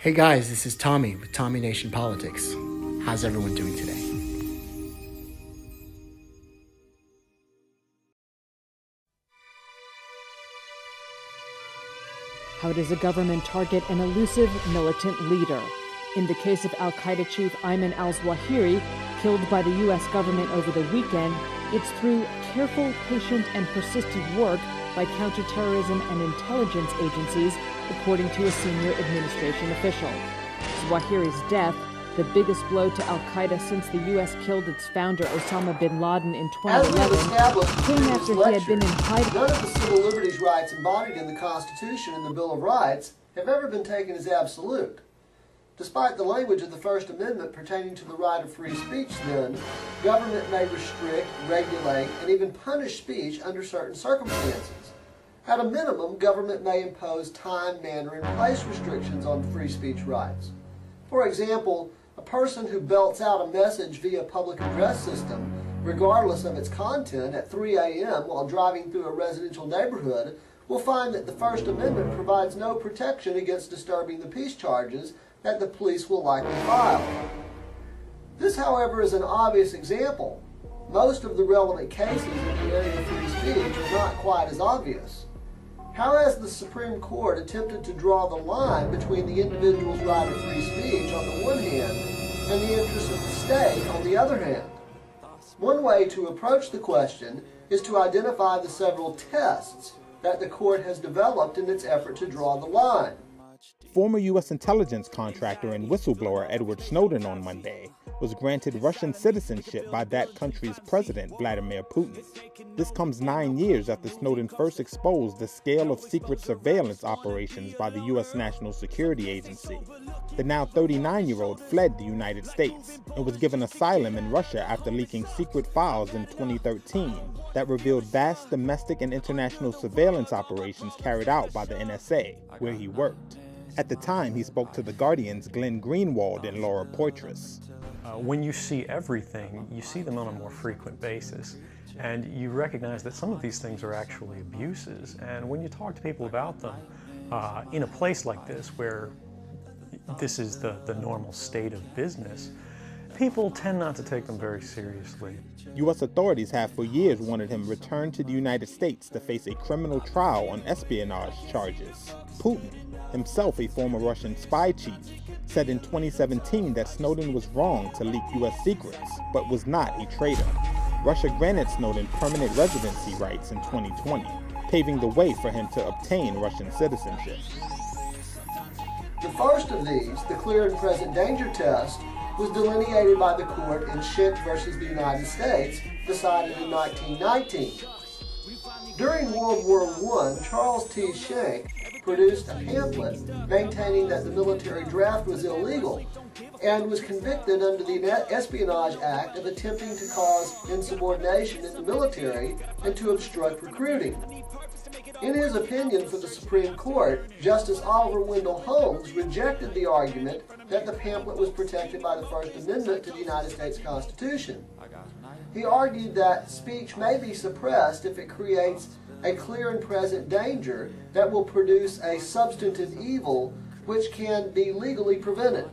Hey guys, this is Tommy with Tommy Nation Politics. How's everyone doing today? How does a government target an elusive militant leader? In the case of al-Qaeda chief Ayman al-Zawahiri, killed by the U.S. government over the weekend, it's through careful, patient, and persistent work by counterterrorism and intelligence agencies, according to a senior administration official. Zawahiri's death, the biggest blow to al-Qaeda since the U.S. killed its founder Osama bin Laden in 2011, came after he had been in hiding. None of the civil liberties rights embodied in the Constitution and the Bill of Rights have ever been taken as absolute. Despite the language of the First Amendment pertaining to the right of free speech, then, government may restrict, regulate, and even punish speech under certain circumstances. At a minimum, government may impose time, manner, and place restrictions on free speech rights. For example, a person who belts out a message via public address system, regardless of its content, at 3 a.m. while driving through a residential neighborhood, will find that the First Amendment provides no protection against disturbing the peace charges that the police will likely file. This, however, is an obvious example. Most of the relevant cases in the area of free speech are not quite as obvious. How has the Supreme Court attempted to draw the line between the individual's right of free speech on the one hand and the interests of the state on the other hand? One way to approach the question is to identify the several tests that the court has developed in its effort to draw the line. Former U.S. intelligence contractor and whistleblower Edward Snowden on Monday was granted Russian citizenship by that country's president, Vladimir Putin. This comes 9 years after Snowden first exposed the scale of secret surveillance operations by the U.S. National Security Agency. The now 39-year-old fled the United States and was given asylum in Russia after leaking secret files in 2013 that revealed vast domestic and international surveillance operations carried out by the NSA, where he worked. At the time, he spoke to The Guardian's Glenn Greenwald and Laura Poitras. When you see everything, you see them on a more frequent basis. And you recognize that some of these things are actually abuses. And when you talk to people about them, in a place like this, where this is the normal state of business, people tend not to take them very seriously. U.S. authorities have for years wanted him returned to the United States to face a criminal trial on espionage charges. Putin, himself a former Russian spy chief, said in 2017 that Snowden was wrong to leak U.S. secrets, but was not a traitor. Russia granted Snowden permanent residency rights in 2020, paving the way for him to obtain Russian citizenship. The first of these, the clear and present danger test, was delineated by the court in Schenck versus the United States, decided in 1919. During World War I, Charles T. Schenck produced a pamphlet maintaining that the military draft was illegal and was convicted under the Espionage Act of attempting to cause insubordination in the military and to obstruct recruiting. In his opinion for the Supreme Court, Justice Oliver Wendell Holmes rejected the argument that the pamphlet was protected by the First Amendment to the United States Constitution. He argued that speech may be suppressed if it creates a clear and present danger that will produce a substantive evil which can be legally prevented.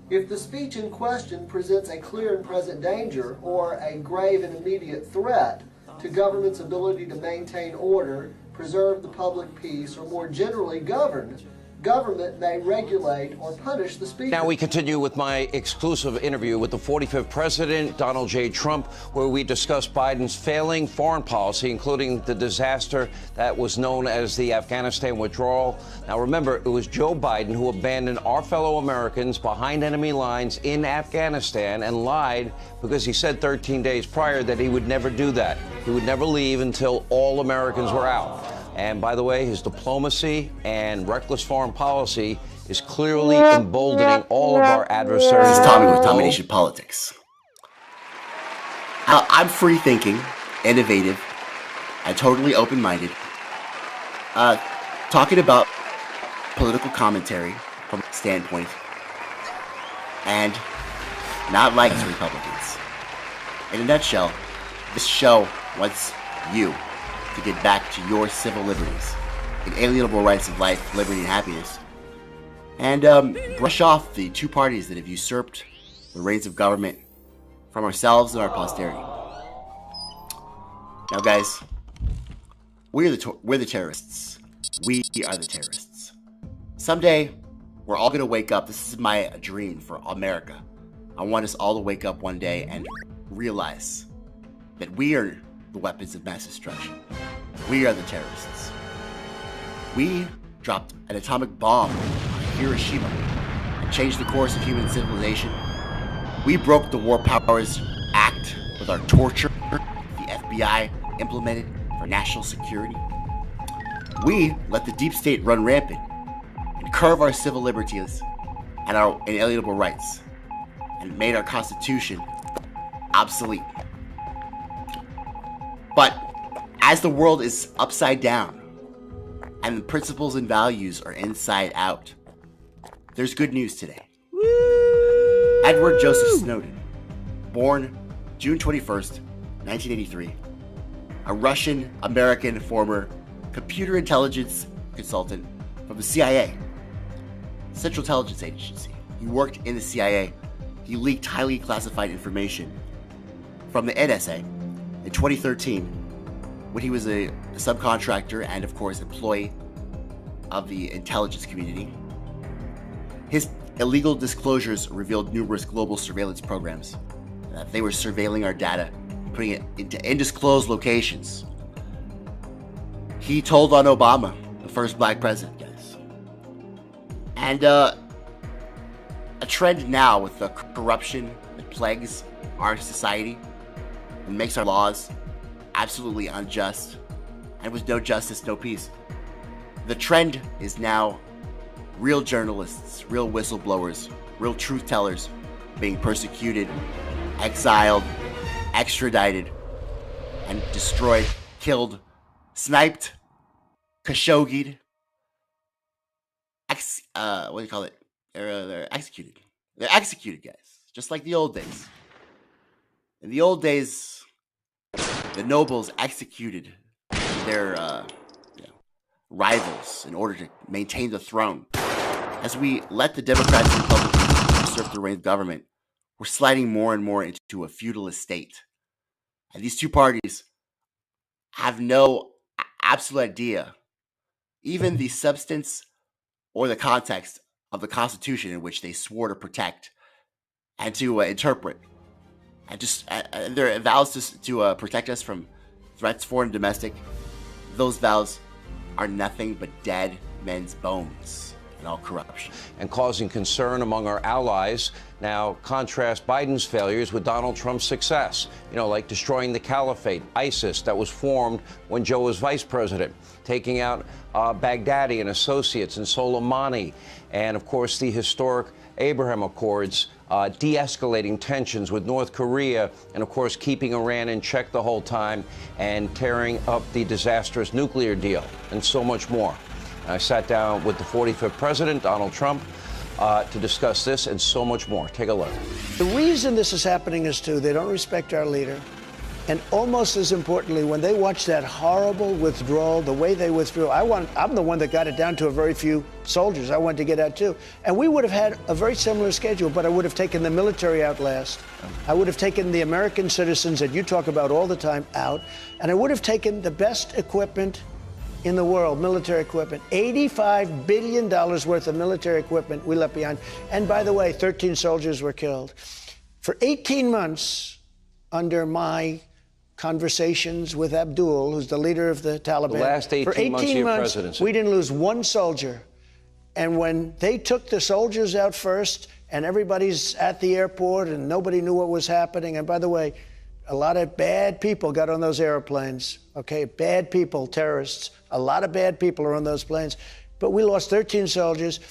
If the speech in question presents a clear and present danger or a grave and immediate threat to government's ability to maintain order, preserve the public peace, or more generally govern, government may regulate or punish the speaker. Now we continue with my exclusive interview with the 45th President, Donald J. Trump, where we discuss Biden's failing foreign policy, including the disaster that was known as the Afghanistan withdrawal. Now remember, it was Joe Biden who abandoned our fellow Americans behind enemy lines in Afghanistan and lied because he said 13 days prior that he would never do that. He would never leave until all Americans were out. And by the way, his diplomacy and reckless foreign policy is clearly emboldening all of our adversaries. This is Tommy with Tommy Nation Politics. I'm free-thinking, innovative, and totally open-minded. Talking about political commentary from a standpoint, and not like Republicans. In a nutshell, this show wants you to get back to your civil liberties, inalienable rights of life, liberty, and happiness, and brush off the two parties that have usurped the reins of government from ourselves and our posterity. Now, guys, we're the terrorists. We are the terrorists. Someday, we're all going to wake up. This is my dream for America. I want us all to wake up one day and realize that we are the weapons of mass destruction. We are the terrorists. We dropped an atomic bomb on Hiroshima and changed the course of human civilization. We broke the War Powers Act with our torture the FBI implemented for national security. We let the deep state run rampant and curve our civil liberties and our inalienable rights, and made our Constitution obsolete. But as the world is upside down and the principles and values are inside out, there's good news today. Woo! Edward Joseph Snowden, born June 21st, 1983, a Russian-American former computer intelligence consultant from the CIA, Central Intelligence Agency. He worked in the CIA. He leaked highly classified information from the NSA in 2013 when he was a subcontractor and, of course, employee of the intelligence community. His illegal disclosures revealed numerous global surveillance programs. They were surveilling our data, putting it into undisclosed locations. He told on Obama, the first black president, guys. And a trend now with the corruption that plagues our society and makes our laws absolutely unjust, and with no justice, no peace. The trend is now real journalists, real whistleblowers, real truth tellers being persecuted, exiled, extradited, and destroyed, killed, sniped, Khashoggi'd, what do you call it? They're executed. They're executed, guys, just like the old days. In the old days, the nobles executed their rivals in order to maintain the throne. As we let the Democrats and Republicans usurp the reins of government, we're sliding more and more into a feudalist state. And these two parties have no absolute idea, even the substance or the context of the Constitution in which they swore to protect and to interpret. And just their vows to protect us from threats, foreign and domestic, those vows are nothing but dead men's bones and all corruption. And causing concern among our allies. Now, contrast Biden's failures with Donald Trump's success. Like destroying the caliphate, ISIS, that was formed when Joe was vice president, taking out Baghdadi and associates and Soleimani, and, of course, the historic Abraham Accords, de-escalating tensions with North Korea, and, of course, keeping Iran in check the whole time, and tearing up the disastrous nuclear deal, and so much more. I sat down with the 45th president, Donald Trump, to discuss this and so much more. Take a look. The reason this is happening is, they don't respect our leader. And almost as importantly, when they watch that horrible withdrawal, the way they withdrew, I'm the one that got it down to a very few soldiers. I wanted to get out too. And we would have had a very similar schedule, but I would have taken the military out last. I would have taken the American citizens that you talk about all the time out. And I would have taken the best equipment in the world, military equipment. $85 billion worth of military equipment we left behind. And by the way, 13 soldiers were killed. For 18 months, under my conversations with Abdul, who's the leader of the Taliban. The last 18 months of your presidency. We didn't lose one soldier. And when they took the soldiers out first, and everybody's at the airport, and nobody knew what was happening, and by the way, a lot of bad people got on those airplanes, okay? Bad people, terrorists. A lot of bad people are on those planes. But we lost 13 soldiers.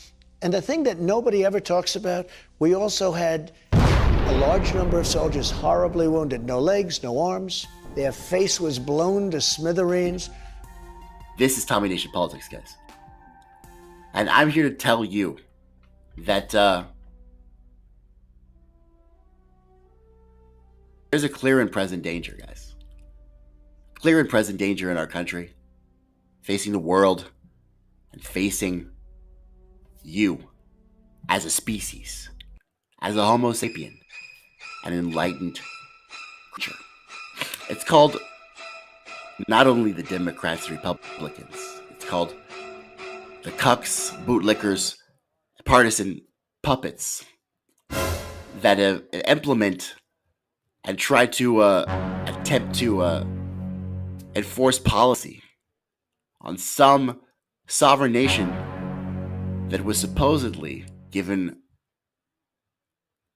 And the thing that nobody ever talks about, we also had a large number of soldiers horribly wounded. No legs, no arms. Their face was blown to smithereens. This is Tommy Nation Politics, guys. And I'm here to tell you that there's a clear and present danger, guys. Clear and present danger in our country, facing the world and facing you, as a species, as a Homo sapien, an enlightened creature. It's called not only the Democrats and Republicans, it's called the cucks, bootlickers, partisan puppets that implement and try to attempt to enforce policy on some sovereign nation that was supposedly given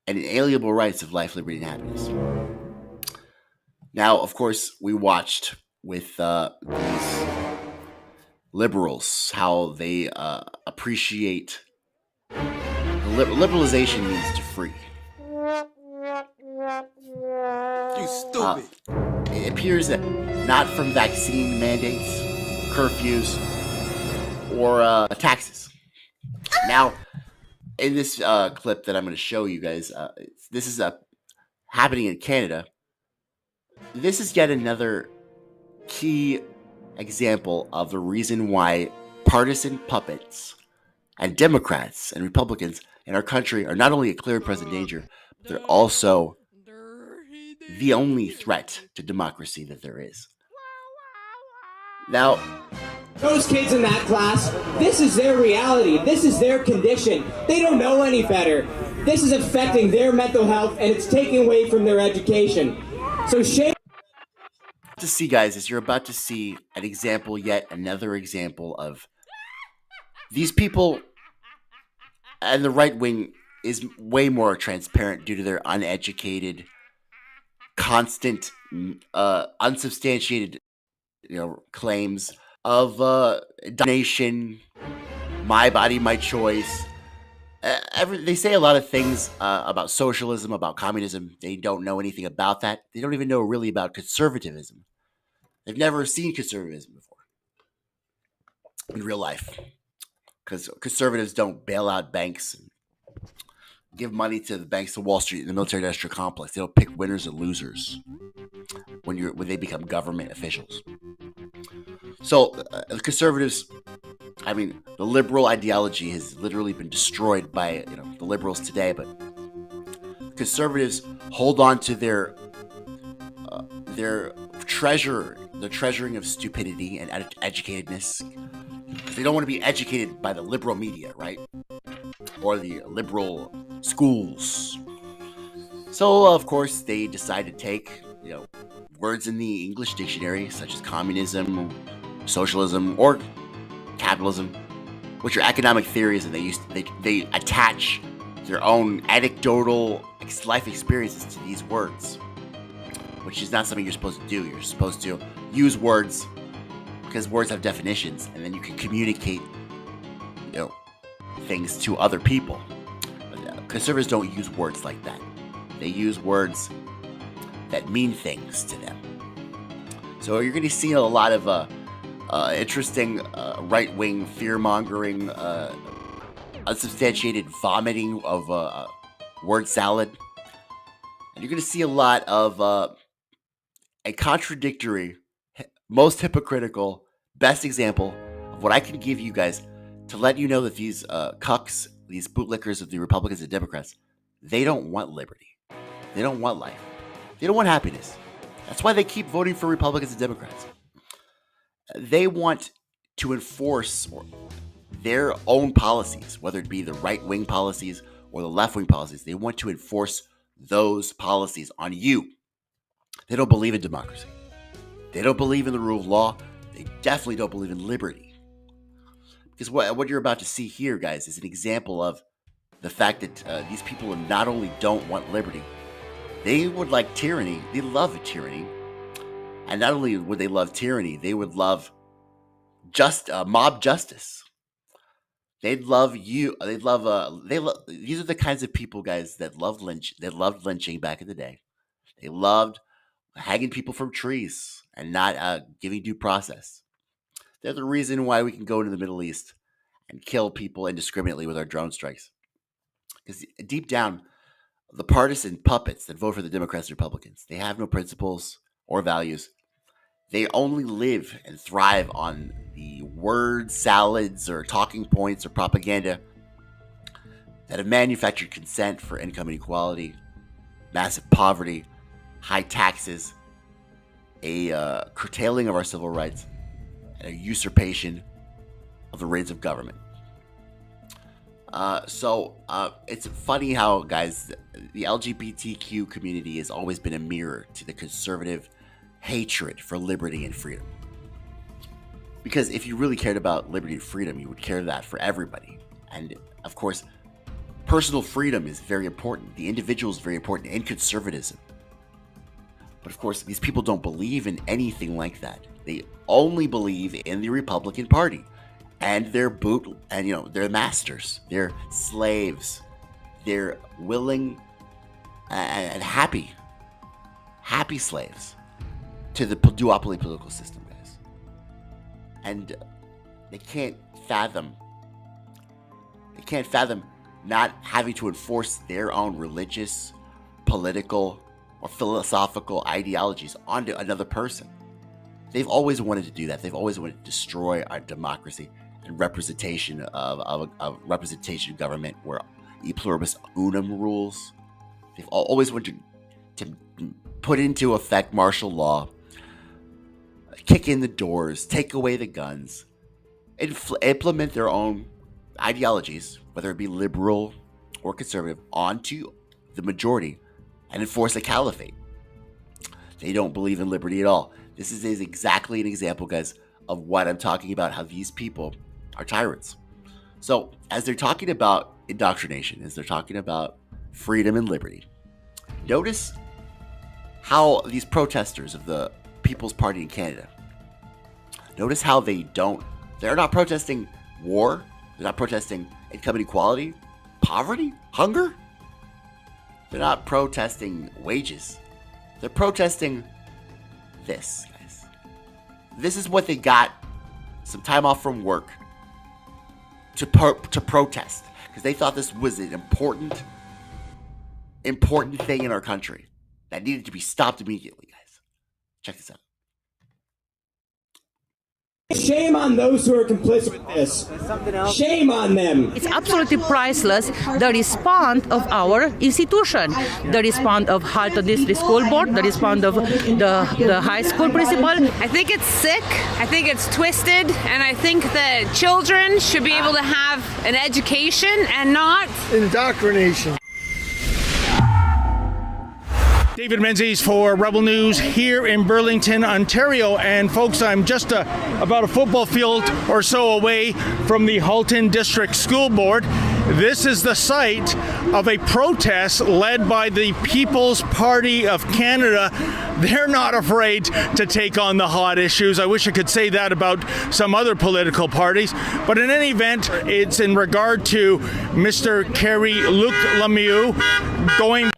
an inalienable rights of life, liberty, and happiness. Now, of course, we watched with these liberals how they appreciate liberalization means to free. You stupid. It appears that not from vaccine mandates, curfews, or taxes. Now, in this clip that I'm going to show you guys, this is happening in Canada. This is yet another key example of the reason why partisan puppets and Democrats and Republicans in our country are not only a clear and present danger, but they're also the only threat to democracy that there is. Now, those kids in that class, this is their reality. This is their condition. They don't know any better. This is affecting their mental health, and it's taking away from their education. So shame. To see, guys, is you're about to see an example, yet another example of these people, and the right wing is way more transparent due to their uneducated, constant, unsubstantiated, claims of donation, my body, my choice. They say a lot of things about socialism, about communism. They don't know anything about that. They don't even know really about conservatism. They've never seen conservatism before in real life, because conservatives don't bail out banks and give money to the banks of Wall Street and the military-industrial complex. They don't pick winners and losers when they become government officials. So the conservatives, the liberal ideology has literally been destroyed by the liberals today. But conservatives hold on to their treasuring of stupidity and educatedness. They don't want to be educated by the liberal media, right? Or the liberal schools. So, of course, they decide to take, words in the English dictionary, such as communism, socialism, or capitalism, which are economic theories, and they attach their own anecdotal life experiences to these words, which is not something you're supposed to do. You're supposed to use words because words have definitions, and then you can communicate, things to other people. But conservatives don't use words like that. They use words that mean things to them. So you're going to see a lot of interesting right-wing fear-mongering, unsubstantiated vomiting of word salad. And you're going to see a lot of a contradictory, most hypocritical, best example of what I can give you guys to let you know that these cucks, these bootlickers of the Republicans and Democrats, they don't want liberty. They don't want life. They don't want happiness. That's why they keep voting for Republicans and Democrats. They want to enforce their own policies, whether it be the right-wing policies or the left-wing policies. They want to enforce those policies on you. They don't believe in democracy. They don't believe in the rule of law. They definitely don't believe in liberty. Because what you're about to see here, guys, is an example of the fact that these people not only don't want liberty, they would like tyranny. They love tyranny. And not only would they love tyranny, they would love mob justice. They'd love you. These are the kinds of people, guys, that loved lynching back in the day. They loved hanging people from trees and not giving due process. They're the reason why we can go into the Middle East and kill people indiscriminately with our drone strikes. Because deep down, the partisan puppets that vote for the Democrats and Republicans, they have no principles or values. They only live and thrive on the word salads or talking points or propaganda that have manufactured consent for income inequality, massive poverty, high taxes, a curtailing of our civil rights, and a usurpation of the reins of government. So it's funny how, guys, the LGBTQ community has always been a mirror to the conservative hatred for liberty and freedom. Because if you really cared about liberty and freedom, you would care that for everybody. And of course, personal freedom is very important. The individual is very important in conservatism. But of course, these people don't believe in anything like that. They only believe in the Republican Party and their their masters, their slaves, their willing and happy slaves to the duopoly political system, guys. And they can't fathom not having to enforce their own religious, political, or philosophical ideologies onto another person. They've always wanted to do that. They've always wanted to destroy our democracy and representation of representation government where e pluribus unum rules. They've always wanted to put into effect martial law, kick in the doors, take away the guns, implement their own ideologies, whether it be liberal or conservative, onto the majority and enforce a caliphate. They don't believe in liberty at all. This is exactly an example, guys, of what I'm talking about, how these people are tyrants. So as they're talking about indoctrination, as they're talking about freedom and liberty, notice how these protesters of the People's Party in Canada, notice how they're not protesting war, they're not protesting income inequality, poverty, hunger. They're not protesting wages. They're protesting this, guys. This is what they got some time off from work to protest, because they thought this was an important thing in our country that needed to be stopped immediately, guys. Check this out. Shame on those who are complicit with this. Shame on them. It's absolutely priceless, the response of our institution, the response of Halton District School Board, the response of the high school principal. I think it's sick, I think it's twisted, and I think that children should be able to have an education and not indoctrination. David Menzies for Rebel News here in Burlington, Ontario. And folks, I'm just about a football field or so away from the Halton District School Board. This is the site of a protest led by the People's Party of Canada. They're not afraid to take on the hot issues. I wish I could say that about some other political parties. But in any event, it's in regard to Mr. Carrie-Luc Lemieux going...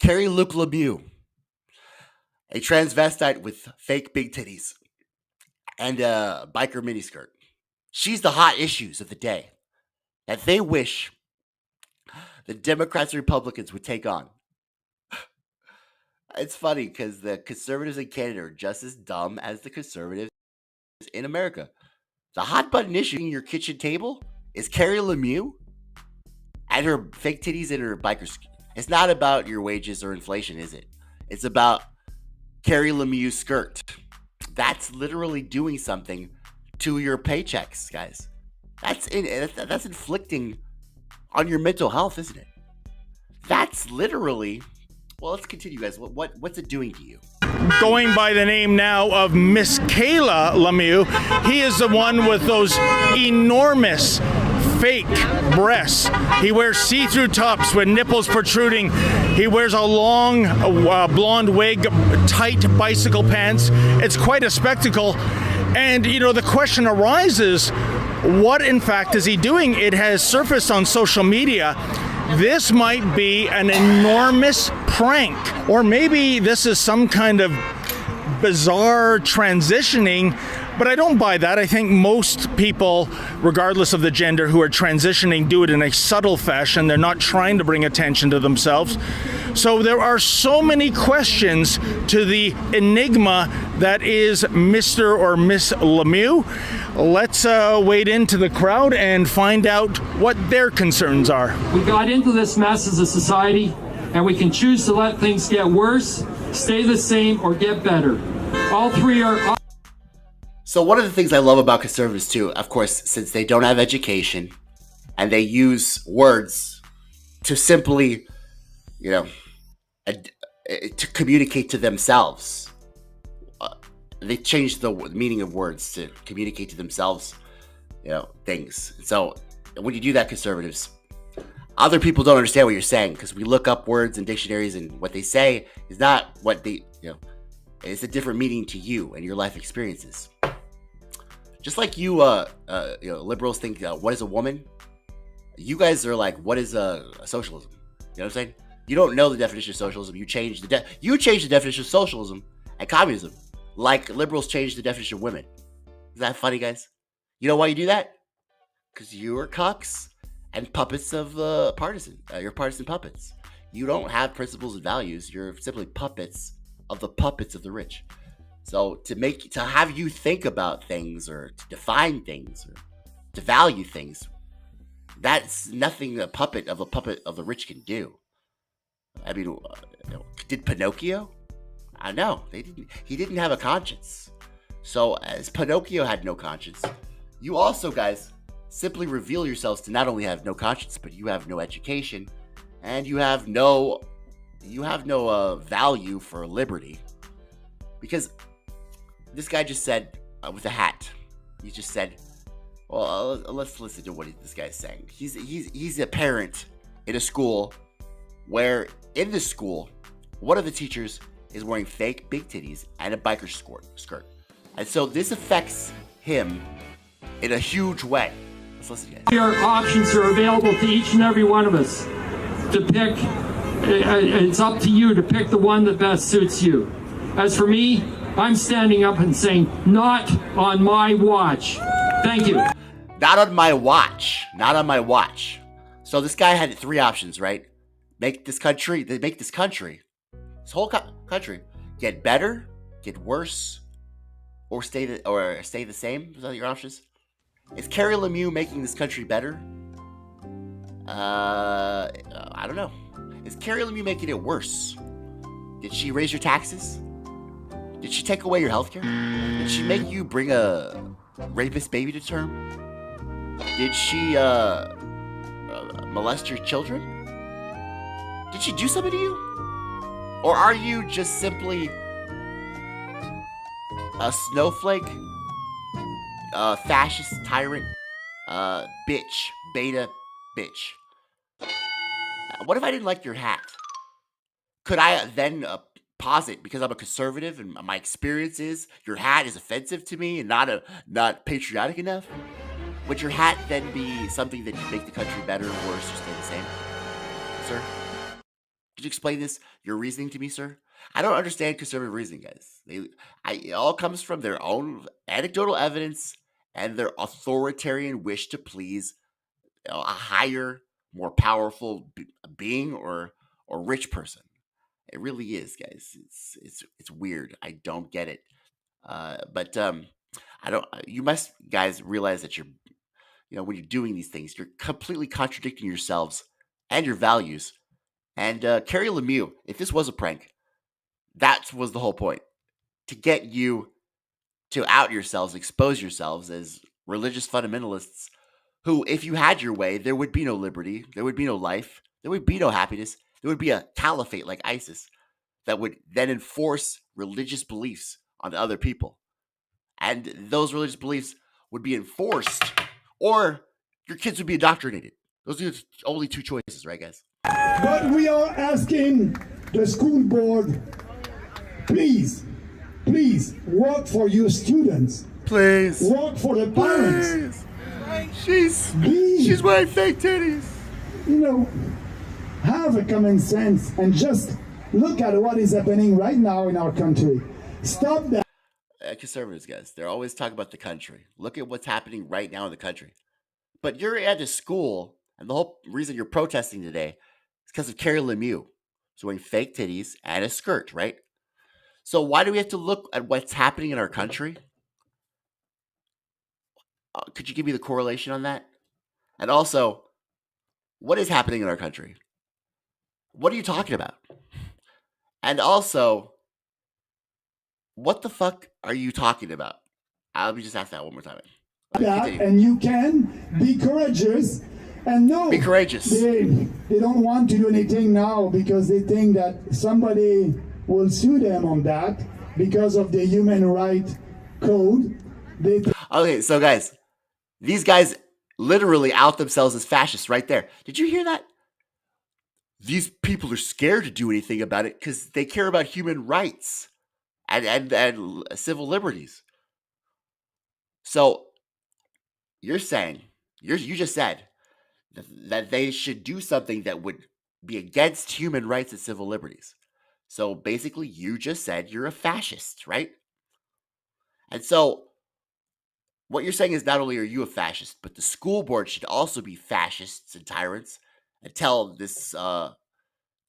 Carrie-Luc Lemieux, a transvestite with fake big titties and a biker miniskirt. She's the hot issues of the day that they wish the Democrats and Republicans would take on. It's funny because the conservatives in Canada are just as dumb as the conservatives in America. The hot button issue in your kitchen table is Carrie Lemieux and her fake titties and her biker skirt. It's not about your wages or inflation, is it? It's about Carrie Lemieux's skirt. That's literally doing something to your paychecks, guys. That's inflicting on your mental health, isn't it? That's literally... Well, let's continue, guys. What's it doing to you? Going by the name now of Miss Kayla Lemieux, he is the one with those enormous fake breasts. He wears see-through tops with nipples protruding. He wears a long blonde wig, tight bicycle pants. It's quite a spectacle. And, the question arises, what in fact is he doing? It has surfaced on social media. This might be an enormous prank. Or maybe this is some kind of bizarre transitioning. But I don't buy that. I think most people, regardless of the gender, who are transitioning do it in a subtle fashion. They're not trying to bring attention to themselves. So there are so many questions to the enigma that is Mr. or Miss Lemieux. Let's wade into the crowd and find out what their concerns are. We got into this mess as a society, and we can choose to let things get worse, stay the same, or get better. All three are... So one of the things I love about conservatives too, of course, since they don't have education and they use words to simply, to communicate to themselves. They change the meaning of words to communicate to themselves, things. So when you do that, conservatives, other people don't understand what you're saying because we look up words in dictionaries and what they say is not what they, it's a different meaning to you and your life experiences. Just like you, liberals think, what is a woman? You guys are like, what is a socialism? You know what I'm saying? You don't know the definition of socialism. You change the definition of socialism and communism, like liberals changed the definition of women. Is that funny, guys? You know why you do that? Because you are cucks and puppets of you're partisan puppets. You don't have principles and values. You're simply puppets of the rich. So to have you think about things or to define things or to value things, that's nothing a puppet of the rich can do. I mean, did Pinocchio? I know he didn't have a conscience. So as Pinocchio had no conscience, you also, guys, simply reveal yourselves to not only have no conscience, but you have no education, and you have no value for liberty. Because this guy just said with a hat, he just said, well, let's listen to what this guy's saying. He's a parent in a school where in this school, one of the teachers is wearing fake big titties and a biker skirt. And so this affects him in a huge way. Let's listen, guys. Our options are available to each and every one of us to pick. It's up to you to pick the one that best suits you. As for me, I'm standing up and saying, not on my watch. Thank you. Not on my watch. Not on my watch. So this guy had three options, right? Make this country, this whole country, get better, get worse, or stay the same. Is that your options? Is Carrie Lemieux making this country better? I don't know. Is Carrie Lemieux making it worse? Did she raise your taxes? Did she take away your healthcare? Did she make you bring a rapist baby to term? Did she molest your children? Did she do something to you? Or are you just simply a snowflake, a fascist tyrant, beta bitch? What if I didn't like your hat? Could I then posit, because I'm a conservative and my experience is your hat is offensive to me and not patriotic enough? Would your hat then be something that would make the country better or worse or stay the same? Sir? Could you explain your reasoning to me, sir? I don't understand conservative reasoning, guys. It all comes from their own anecdotal evidence and their authoritarian wish to please a higher, more powerful being or rich person. It really is, guys. It's weird. I don't get it. But I don't. You must, guys, realize that when you're doing these things, you're completely contradicting yourselves and your values. And Carrie Lemieux, if this was a prank, that was the whole point. To get you to out yourselves, expose yourselves as religious fundamentalists who, if you had your way, there would be no liberty, there would be no life, there would be no happiness, there would be a caliphate like ISIS that would then enforce religious beliefs on other people. And those religious beliefs would be enforced, or your kids would be indoctrinated. Those are the only two choices, right, guys? But we are asking the school board, please work for your students. Please. Work for the parents. She's wearing fake titties. Have a common sense and just look at what is happening right now in our country. Stop that. Conservatives, guys, they're always talking about the country. Look at what's happening right now in the country. But you're at a school, and the whole reason you're protesting today is because of Carrie Lemieux. She's wearing fake titties and a skirt, right? So why do we have to look at what's happening in our country? Could you give me the correlation on that? And also, what is happening in our country? What are you talking about? And also, what the fuck are you talking about? Let me just ask that one more time. That, and you can be courageous. And no, be courageous. They don't want to do anything now because they think that somebody will sue them on that because of the human rights code. Okay, so guys, these guys literally out themselves as fascists right there. Did you hear that? These people are scared to do anything about it because they care about human rights and civil liberties. So you're saying, you just said that they should do something that would be against human rights and civil liberties. So basically, you just said you're a fascist, right? And so what you're saying is not only are you a fascist, but the school board should also be fascists and tyrants and tell this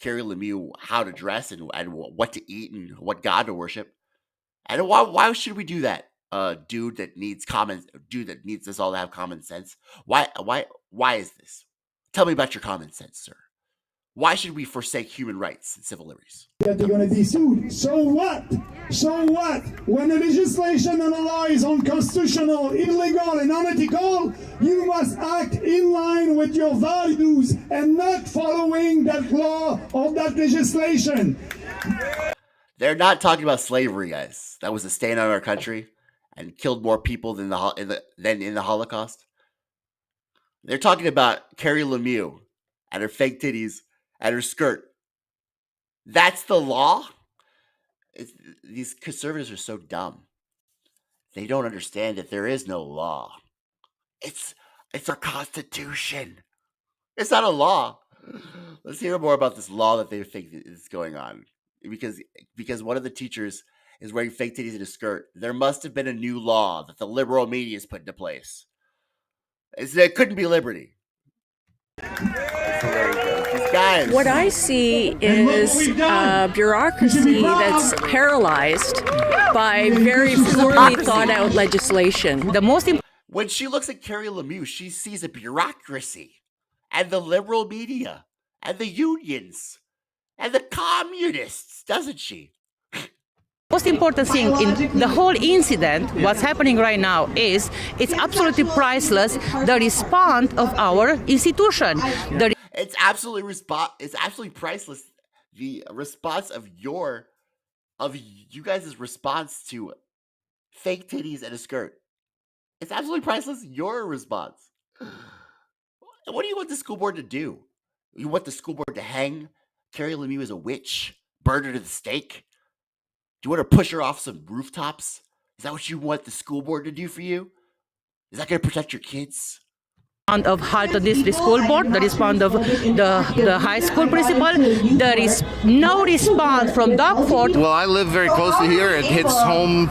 Carrie Lemieux how to dress and what to eat and what God to worship. And why should we do that? Dude that needs us all to have common sense. Why is this? Tell me about your common sense, sir. Why should we forsake human rights and civil liberties? That they're going to be sued. So what? So what? When the legislation and the law is unconstitutional, illegal, and unethical, you must act in line with your values and not following that law or that legislation. They're not talking about slavery, guys. That was a stain on our country and killed more people than in the Holocaust. They're talking about Carrie Lemieux and her fake titties and her skirt. That's the law? These conservatives are so dumb. They don't understand that there is no law. It's our Constitution. It's not a law. Let's hear more about this law that they think is going on. Because one of the teachers is wearing fake titties and a skirt. There must have been a new law that the liberal media has put into place. It couldn't be liberty. Guys. What I see is a bureaucracy that's paralyzed by very poorly thought out legislation. When she looks at Carrie Lemieux, she sees a bureaucracy and the liberal media and the unions and the communists, doesn't she? Most important thing in the whole incident, what's happening right now is it's absolutely priceless, the response of our institution. It's absolutely priceless. The response of you guys' response to fake titties and a skirt. It's absolutely priceless. Your response. What do you want the school board to do? You want the school board to hang Carrie Lemieux as a witch, burn her to the stake? Do you want to push her off some rooftops? Is that what you want the school board to do for you? Is that going to protect your kids? Of Halton District School Board, the response of the high school principal, there is no response from Dogford. Well, I live very close to here. It hits home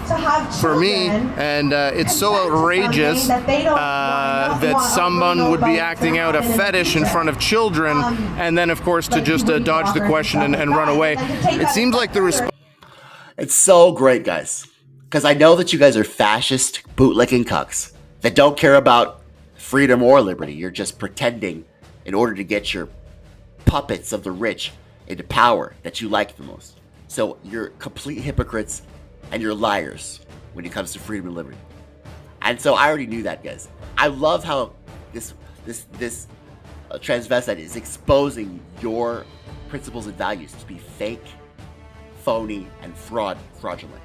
for me, and it's so outrageous that someone would be acting out a fetish in front of children, and then, of course, to just dodge the question and run away. It seems like the response... It's so great, guys, because I know that you guys are fascist, bootlicking cucks that don't care about freedom or liberty. You're just pretending in order to get your puppets of the rich into power that you like the most. So you're complete hypocrites and you're liars when it comes to freedom and liberty. And so I already knew that, guys. I love how this transvestite is exposing your principles and values to be fake, phony, and fraudulent.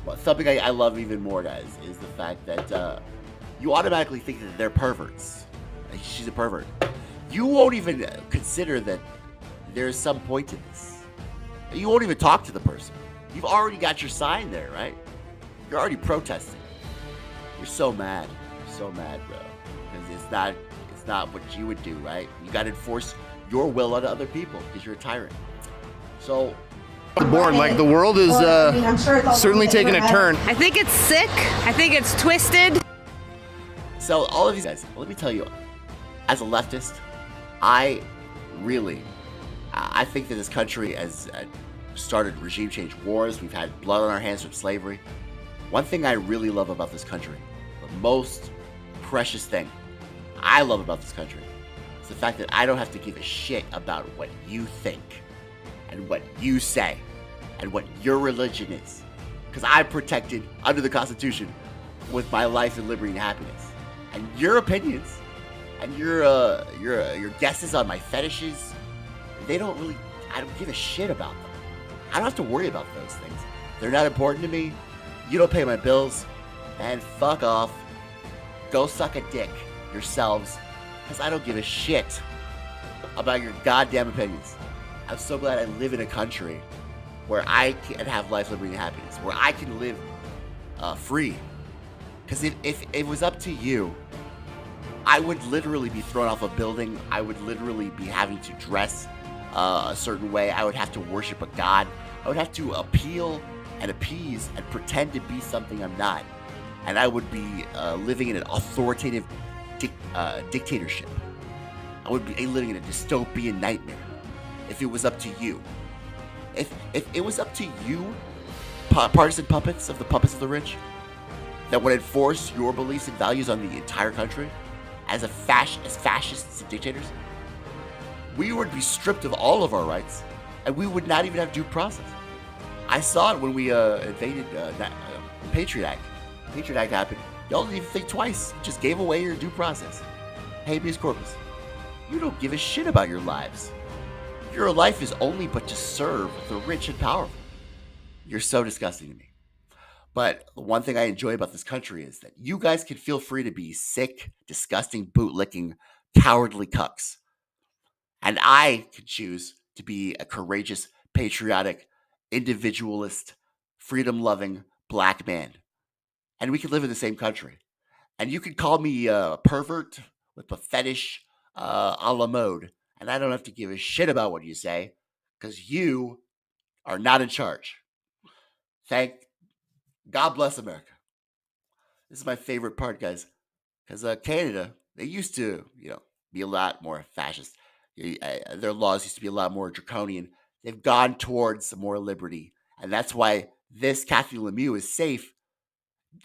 But something I love even more, guys, is the fact that you automatically think that they're perverts. Like, she's a pervert. You won't even consider that there's some point to this. You won't even talk to the person. You've already got your sign there, right? You're already protesting. You're so mad. You're so mad, bro. Because it's not what you would do, right? You got to enforce your will on other people because you're a tyrant. So... the board, like, the world is certainly taking a turn. I think it's sick. I think it's twisted. So all of these guys, let me tell you, as a leftist, I really I think that this country has started regime change wars. We've had blood on our hands from slavery. One thing I really love about this country, the most precious thing I love about this country, is the fact that I don't have to give a shit about what you think and what you say and what your religion is. Because I'm protected under the Constitution with my life and liberty and happiness. And your opinions and your guesses on my fetishes, I don't give a shit about them. I don't have to worry about those things. They're not important to me. You don't pay my bills. And fuck off. Go suck a dick yourselves. Because I don't give a shit about your goddamn opinions. I'm so glad I live in a country where I can have life, liberty, and happiness. Where I can live free. Because if it was up to you, I would literally be thrown off a building. I would literally be having to dress a certain way. I would have to worship a god. I would have to appeal and appease and pretend to be something I'm not. And I would be living in an authoritative dictatorship. I would be living in a dystopian nightmare if it was up to you. If it was up to you, partisan puppets of the puppets of the rich, that would enforce your beliefs and values on the entire country as fascists and dictators, we would be stripped of all of our rights, and we would not even have due process. I saw it when we invaded the Patriot Act. The Patriot Act happened. Y'all didn't even think twice. You just gave away your due process. Habeas corpus. You don't give a shit about your lives. Your life is only but to serve the rich and powerful. You're so disgusting to me. But one thing I enjoy about this country is that you guys can feel free to be sick, disgusting, bootlicking, cowardly cucks. And I could choose to be a courageous, patriotic, individualist, freedom-loving black man. And we can live in the same country. And you can call me a pervert with a fetish a la mode. And I don't have to give a shit about what you say, because you are not in charge. Thank God bless America. This is my favorite part, guys. Because Canada, they used to, be a lot more fascist. Their laws used to be a lot more draconian. They've gone towards more liberty. And that's why this Kathy Lemieux is safe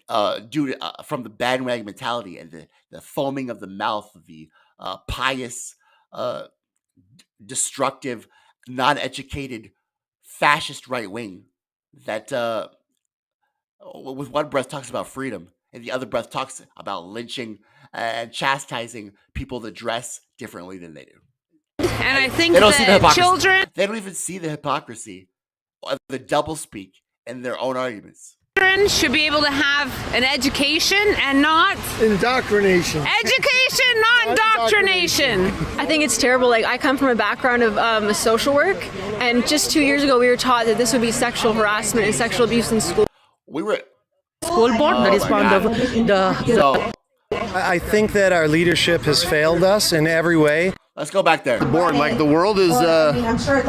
due to, from the bandwagon mentality and the foaming of the mouth of the pious, destructive, non-educated, fascist right wing that with one breath talks about freedom and the other breath talks about lynching and chastising people that dress differently than they do. And I think that children... They don't even see the hypocrisy or the doublespeak in their own arguments. Children should be able to have an education and not... Indoctrination. Education, not indoctrination. I think it's terrible. I come from a background of social work, and just 2 years ago we were taught that this would be sexual harassment and sexual abuse in school. We were... School board that is part of the... I think that our leadership has failed us in every way. Let's go back there. The board, the world is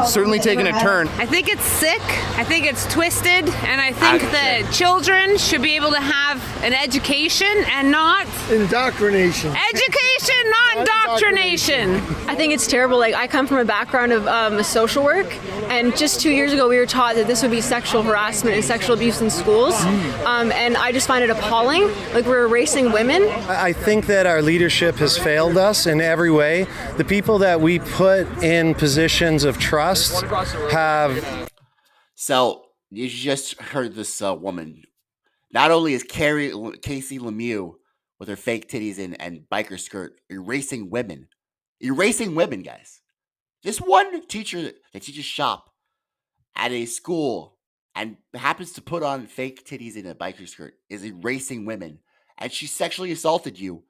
certainly taking a turn. I think it's sick. I think it's twisted. And I think that children should be able to have an education and not... Indoctrination. Education, not indoctrination. I think it's terrible. I come from a background of social work, and just 2 years ago we were taught that this would be sexual harassment and sexual abuse in schools. And I just find it appalling. We're erasing women. I think that our leadership has failed us in every way. The people that we put in positions of trust have... So, you just heard this woman. Not only is Casey Lemieux with her fake titties and biker skirt erasing women. Erasing women, guys. This one teacher that teaches shop at a school and happens to put on fake titties in a biker skirt is erasing women. And she sexually assaulted you.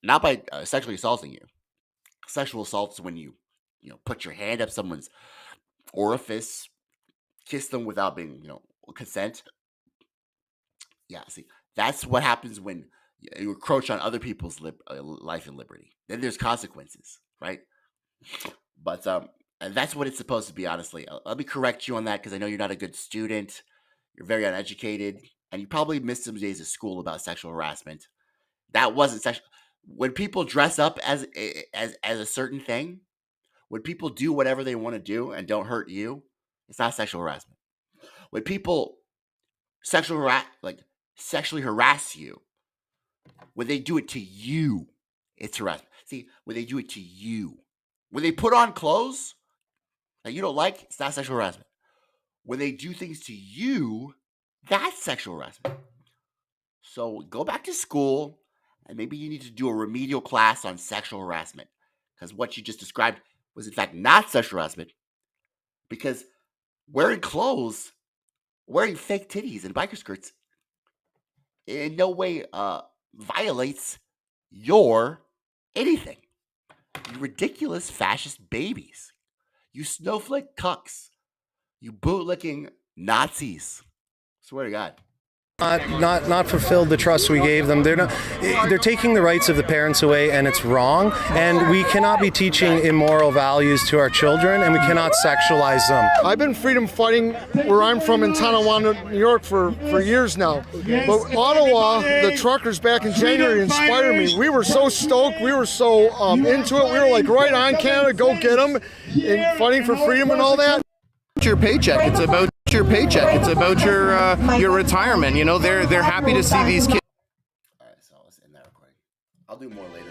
Not by sexually assaulting you. Sexual assault is when you put your hand up someone's orifice, kiss them without being, consent. Yeah, see, that's what happens when you encroach on other people's life and liberty. Then there's consequences, right? But and that's what it's supposed to be, honestly. Let me correct you on that because I know you're not a good student. You're very uneducated, and you probably missed some days of school about sexual harassment. That wasn't sexual. When people dress up as a certain thing, When people do whatever they want to do and don't hurt you, it's not sexual harassment. When people sexually harass you, when they do it to you, it's harassment. See, when they do it to you, when they put on clothes that you don't like, it's not sexual harassment. When they do things to you, that's sexual harassment. So go back to school, and maybe you need to do a remedial class on sexual harassment, because what you just described was in fact not sexual harassment, because wearing clothes, wearing fake titties and biker skirts in no way violates your anything. You ridiculous fascist babies. You snowflake cucks. You bootlicking Nazis. Swear to God. Not fulfilled the trust we gave them. They're taking the rights of the parents away, and it's wrong. And we cannot be teaching immoral values to our children, and we cannot sexualize them. I've been freedom fighting where I'm from in Tonawanda, New York for years now. But Ottawa, the truckers back in January inspired me. We were so stoked. We were so into it. We were like, right on, Canada, go get them. And fighting for freedom and all that. Your paycheck. It's about your paycheck. It's about your retirement. You know, they're happy to see these kids. All right, so let's end that recording. I'll do more later.